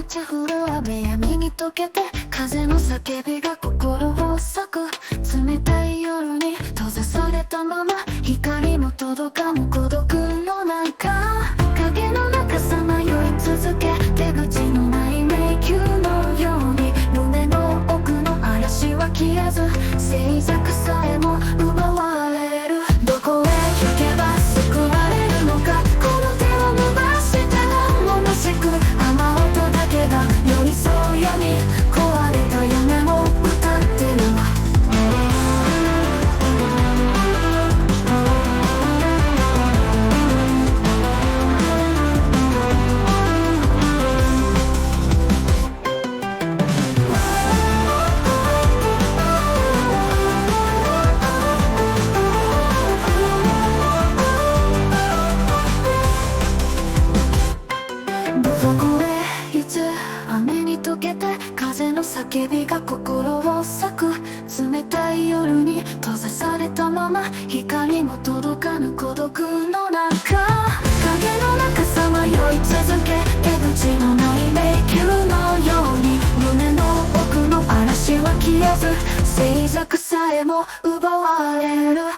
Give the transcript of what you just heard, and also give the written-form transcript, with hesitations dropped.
ち降る雨闇に溶けて風の叫びが心を裂く。冷たい夜に閉ざされたまま光も届かぬ孤独の中、影の中さまよい続け、出口のない迷宮のように胸の奥の嵐は消えず、静寂さえも奪われる。どこへ行けば救われるのか、この手を伸ばしても虚しく、雨音だけが寄り添うように壊れた夢も歌ってる。どこへいつ雨に溶けて風の叫びが心を裂く。冷たい夜に閉ざされたまま光も届かぬ孤独の中、影の中さまよい続け、出口のない迷宮のように胸の奥の嵐は消えず、静寂さえも奪われる。